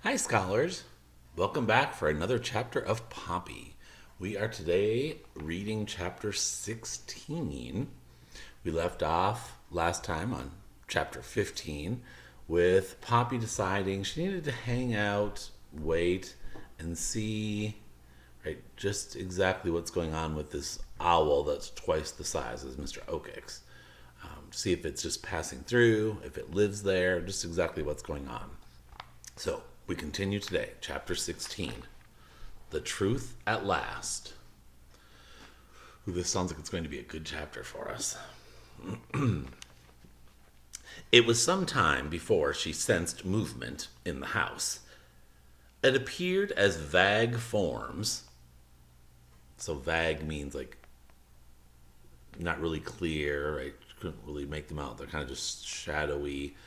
Hi, scholars. Welcome back for another chapter of Poppy. We are today reading chapter 16. We left off last time on chapter 15 with Poppy deciding she needed to hang out, wait, and see just exactly what's going on with this owl that's twice the size as Mr. Oakix. See if it's just passing through, if it lives there, just exactly what's going on. So, we continue today, chapter 16. The Truth at Last. Ooh, this sounds like it's going to be a good chapter for us. It was some time before she sensed movement in the house. It appeared as vague forms. So vague means like not really clear, right? Couldn't really make them out. They're kind of just shadowy,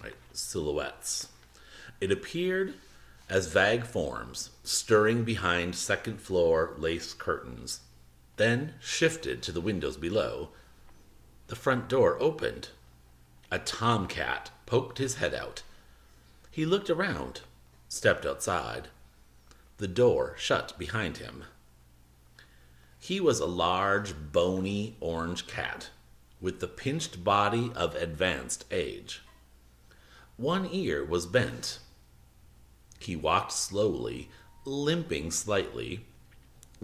right? Silhouettes. It appeared as vague forms, stirring behind second floor lace curtains, then shifted to the windows below. The front door opened. A tomcat poked his head out. He looked around, stepped outside. The door shut behind him. He was a large, bony orange cat with the pinched body of advanced age. One ear was bent. He walked slowly, limping slightly,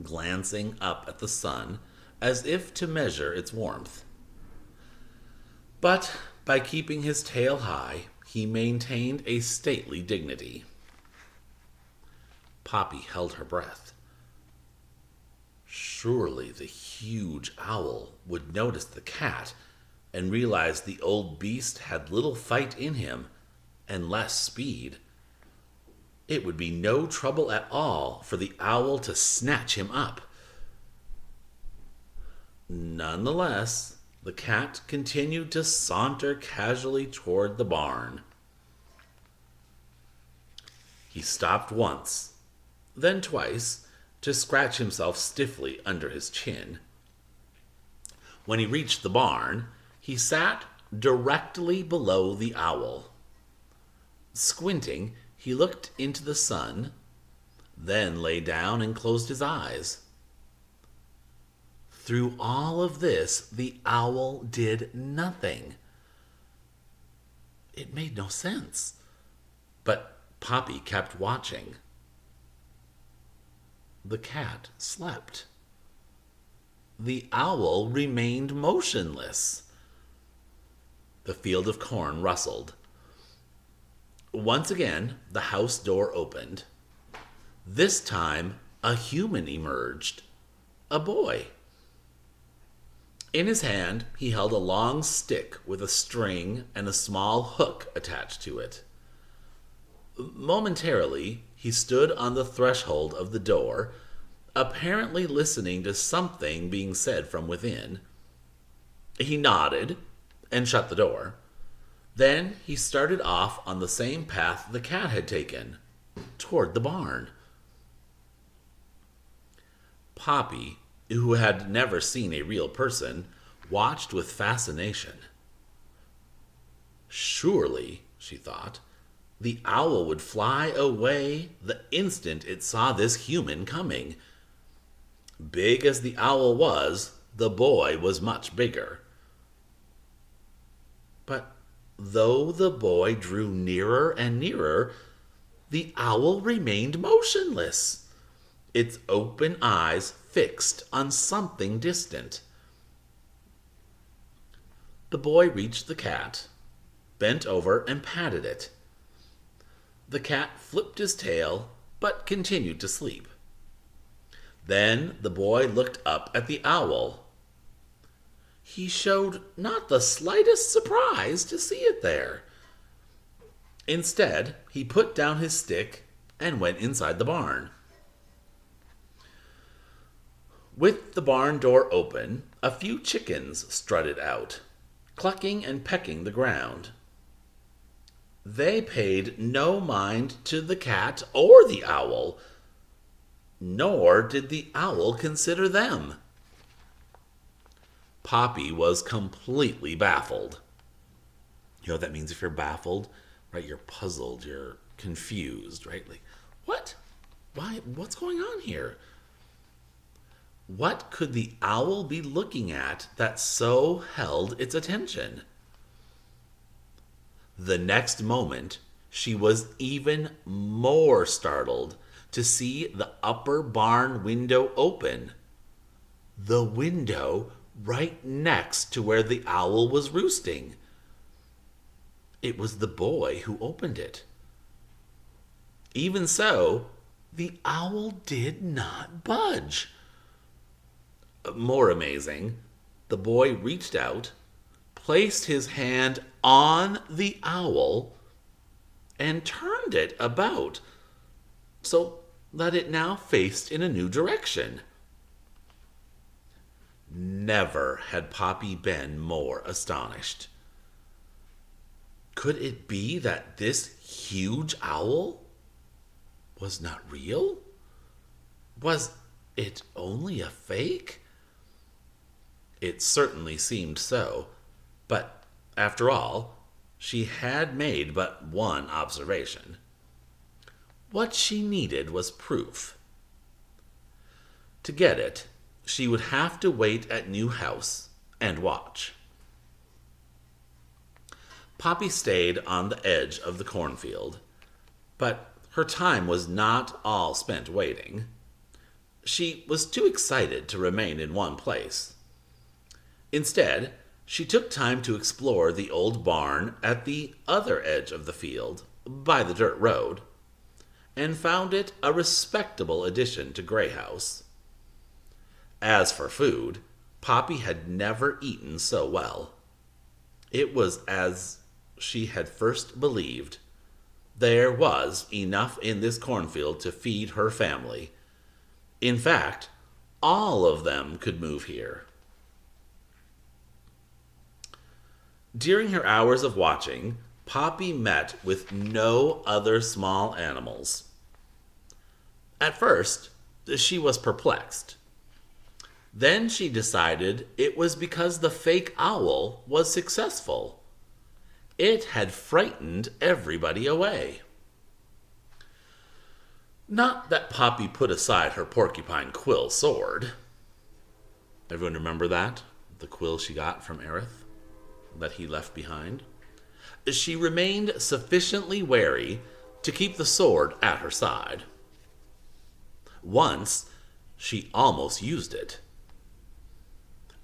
glancing up at the sun as if to measure its warmth. But by keeping his tail high, he maintained a stately dignity. Poppy held her breath. Surely the huge owl would notice the cat and realize the old beast had little fight in him and less speed. It would be no trouble at all for the owl to snatch him up. Nonetheless, the cat continued to saunter casually toward the barn. He stopped once, then twice, to scratch himself stiffly under his chin. When he reached the barn, he sat directly below the owl. Squinting, he looked into the sun, then lay down and closed his eyes. Through all of this, the owl did nothing. It made no sense. But Poppy kept watching. The cat slept. The owl remained motionless. The field of corn rustled. Once again, the house door opened. This time, a human emerged. A boy. In his hand, he held a long stick with a string and a small hook attached to it. Momentarily, he stood on the threshold of the door, apparently listening to something being said from within. He nodded and shut the door. Then he started off on the same path the cat had taken, toward the barn. Poppy, who had never seen a real person, watched with fascination. Surely, she thought, the owl would fly away the instant it saw this human coming. Big as the owl was, the boy was much bigger. But though the boy drew nearer and nearer, the owl remained motionless, its open eyes fixed on something distant. The boy reached the cat, bent over and patted it. The cat flipped his tail, but continued to sleep. Then the boy looked up at the owl. He showed not the slightest surprise to see it there. Instead, he put down his stick and went inside the barn. With the barn door open, a few chickens strutted out, clucking and pecking the ground. They paid no mind to the cat or the owl, nor did the owl consider them. Poppy was completely baffled. You know what that means if you're baffled? Right? You're puzzled, you're confused, right? Like, what? Why? What's going on here? What could the owl be looking at that so held its attention? The next moment, she was even more startled to see the upper barn window open. The window right next to where the owl was roosting. It was the boy who opened it. Even so, the owl did not budge. More amazing, the boy reached out, placed his hand on the owl, and turned it about so that it now faced in a new direction. Never had Poppy been more astonished. Could it be that this huge owl was not real? Was it only a fake? It certainly seemed so, but after all, she had made but one observation. What she needed was proof. To get it, she would have to wait at New House and watch. Poppy stayed on the edge of the cornfield, but her time was not all spent waiting. She was too excited to remain in one place. Instead, she took time to explore the old barn at the other edge of the field, by the dirt road, and found it a respectable addition to Grey House. As for food, Poppy had never eaten so well. It was as she had first believed. There was enough in this cornfield to feed her family. In fact, all of them could move here. During her hours of watching, Poppy met with no other small animals. At first, she was perplexed. Then she decided it was because the fake owl was successful. It had frightened everybody away. Not that Poppy put aside her porcupine quill sword. Everyone remember that? The quill she got from Aerith that he left behind? She remained sufficiently wary to keep the sword at her side. Once, she almost used it.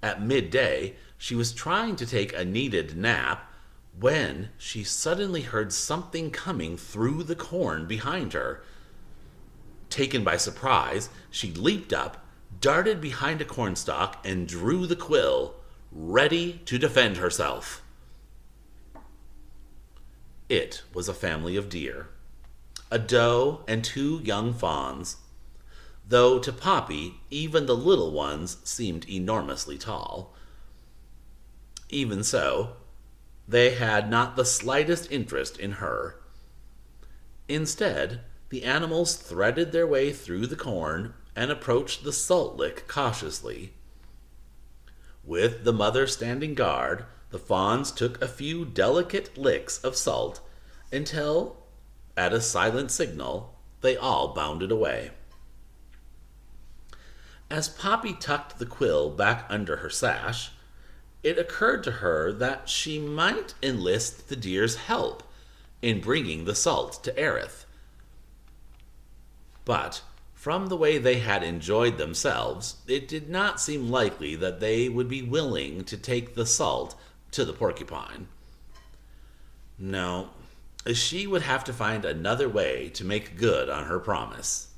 At midday, she was trying to take a needed nap when she suddenly heard something coming through the corn behind her. Taken by surprise, she leaped up, darted behind a cornstalk, and drew the quill, ready to defend herself. It was a family of deer, a doe and 2 young fawns, though to Poppy, even the little ones seemed enormously tall. Even so, they had not the slightest interest in her. Instead, the animals threaded their way through the corn and approached the salt lick cautiously. With the mother standing guard, the fawns took a few delicate licks of salt until, at a silent signal, they all bounded away. As Poppy tucked the quill back under her sash, it occurred to her that she might enlist the deer's help in bringing the salt to Aerith. But from the way they had enjoyed themselves, it did not seem likely that they would be willing to take the salt to the porcupine. No, she would have to find another way to make good on her promise.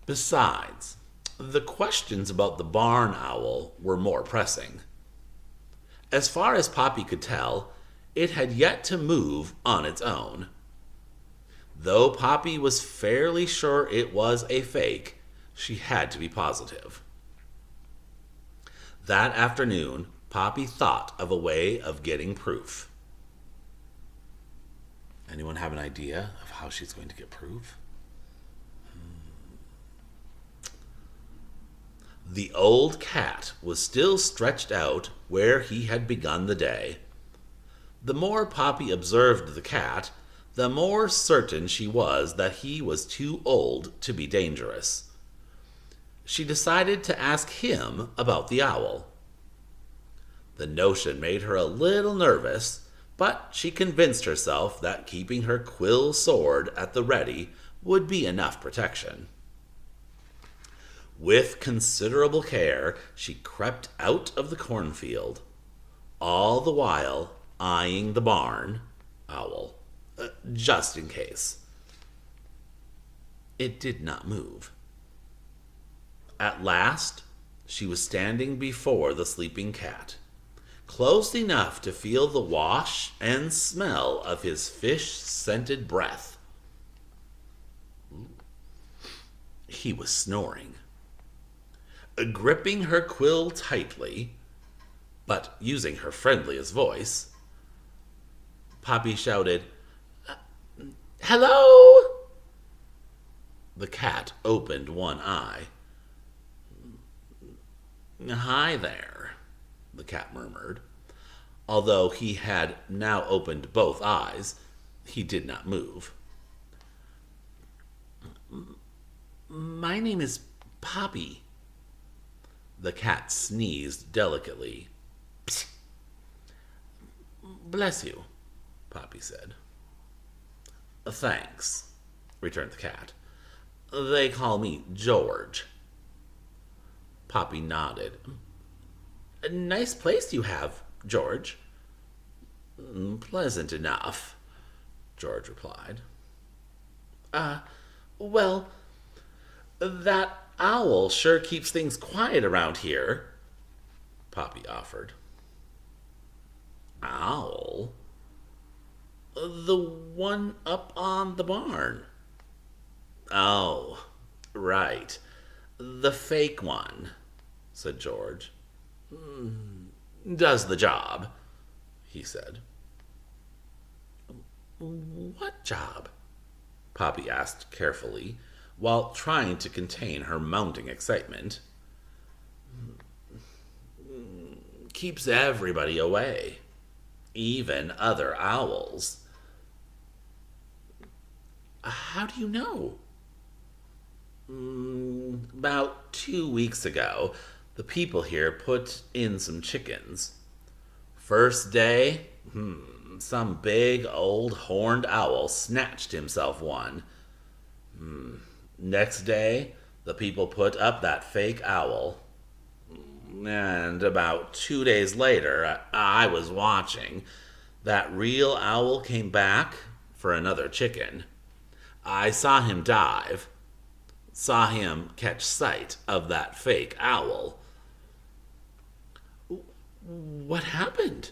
Besides, the questions about the barn owl were more pressing. As far as Poppy could tell, it had yet to move on its own. Though Poppy was fairly sure it was a fake, she had to be positive. That afternoon, Poppy thought of a way of getting proof. Anyone have an idea of how she's going to get proof? The old cat was still stretched out where he had begun the day. The more Poppy observed the cat, the more certain she was that he was too old to be dangerous. She decided to ask him about the owl. The notion made her a little nervous, but she convinced herself that keeping her quill sword at the ready would be enough protection. With considerable care, she crept out of the cornfield, all the while eyeing the barn owl, just in case. It did not move. At last, she was standing before the sleeping cat, close enough to feel the wash and smell of his fish-scented breath. He was snoring. Gripping her quill tightly, but using her friendliest voice, Poppy shouted, "Hello!" The cat opened one eye. "Hi there," the cat murmured. Although he had now opened both eyes, he did not move. "My name is Poppy." The cat sneezed delicately. "Psst. Bless you," Poppy said. "Thanks," returned the cat. "They call me George." Poppy nodded. "A nice place you have, George." "Pleasant enough," George replied. Well, that owl sure keeps things quiet around here," Poppy offered. "Owl? The one up on the barn." "Oh, right. The fake one," said George. "Does the job," he said. "What job?" Poppy asked carefully, while trying to contain her mounting excitement. "Keeps everybody away, even other owls." "How do you know?" "About 2 weeks ago, the people here put in some chickens. First day, some big old horned owl snatched himself one. Next day, the people put up that fake owl. And about 2 days later, I was watching. That real owl came back for another chicken. I saw him dive. Saw him catch sight of that fake owl." "What happened?"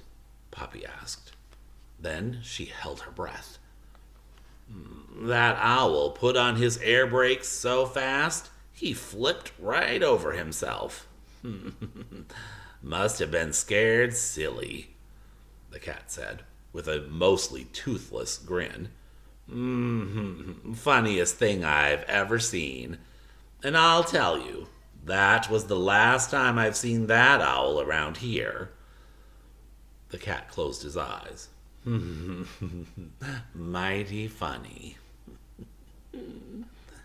Poppy asked. Then she held her breath. "That owl put on his air brakes so fast, he flipped right over himself." "Must have been scared silly," the cat said, with a mostly toothless grin. Funniest thing I've ever seen. And I'll tell you, that was the last time I've seen that owl around here." The cat closed his eyes. "Mighty funny,"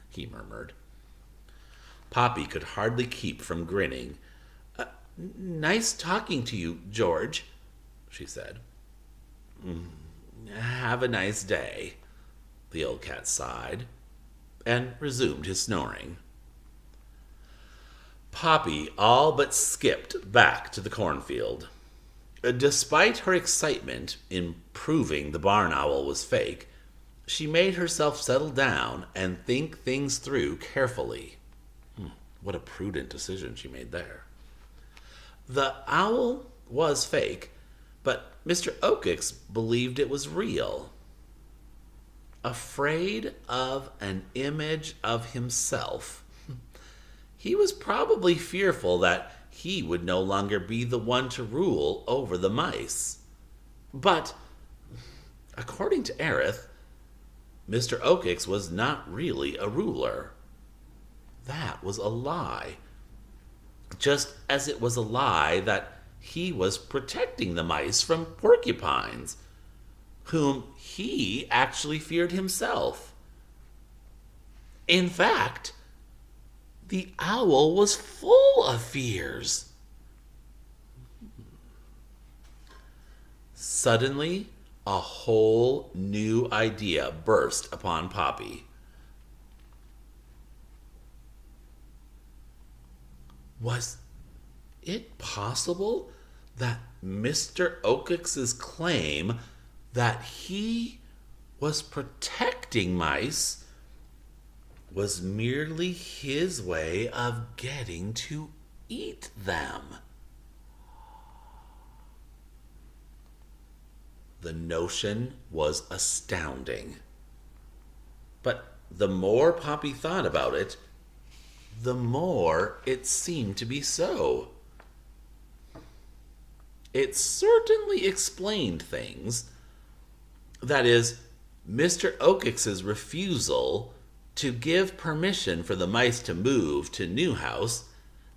he murmured. Poppy could hardly keep from grinning. "Nice talking to you, George," she said. "Have a nice day," the old cat sighed, and resumed his snoring. Poppy all but skipped back to the cornfield. Despite her excitement in proving the barn owl was fake, she made herself settle down and think things through carefully. What a prudent decision she made there. The owl was fake, but Mr. Oakix believed it was real. Afraid of an image of himself, he was probably fearful that he would no longer be the one to rule over the mice. But, according to Aerith, Mr. Oakix was not really a ruler. That was a lie. Just as it was a lie that he was protecting the mice from porcupines. whom he actually feared himself. In fact, the owl was full of fears. Suddenly, a whole new idea burst upon Poppy. Was it possible that Mr. Okix's claim that he was protecting mice was merely his way of getting to eat them? The notion was astounding. But the more Poppy thought about it, the more it seemed to be so. It certainly explained things. That is, Mr. Okix's refusal to give permission for the mice to move to Newhouse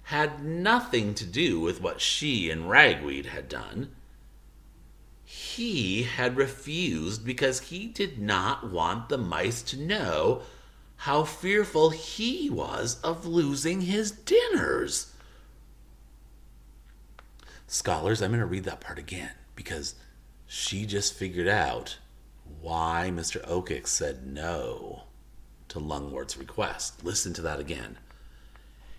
had nothing to do with what she and Ragweed had done. He had refused because he did not want the mice to know how fearful he was of losing his dinners. Scholars, I'm going to read that part again because she just figured out why Mr. Okix said no to Lungwort's request. Listen to that again.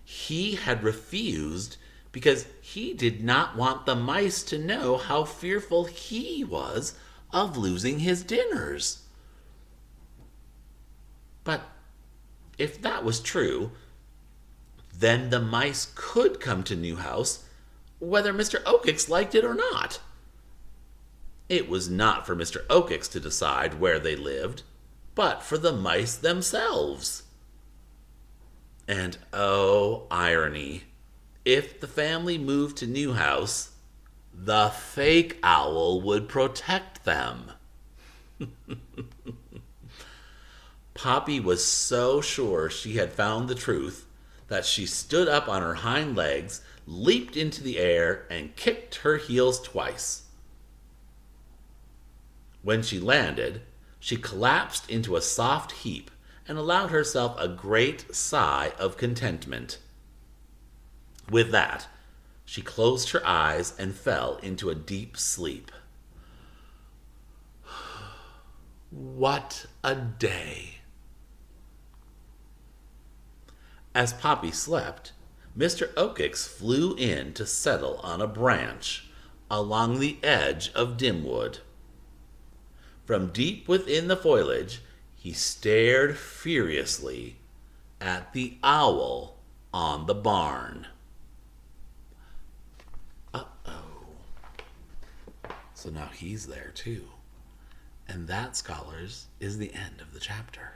He had refused because he did not want the mice to know how fearful he was of losing his dinners. But if that was true, then the mice could come to Newhouse whether Mr. Okix liked it or not. It was not for Mr. Okix to decide where they lived, but for the mice themselves. And oh, irony. If the family moved to Newhouse, the fake owl would protect them. Poppy was so sure she had found the truth that she stood up on her hind legs, leaped into the air, and kicked her heels twice. When she landed, she collapsed into a soft heap and allowed herself a great sigh of contentment. With that, she closed her eyes and fell into a deep sleep. What a day! As Poppy slept, Mr. Okix flew in to settle on a branch along the edge of Dimwood. From deep within the foliage, he stared furiously at the owl on the barn. Uh-oh. So now he's there too. And that, scholars, is the end of the chapter.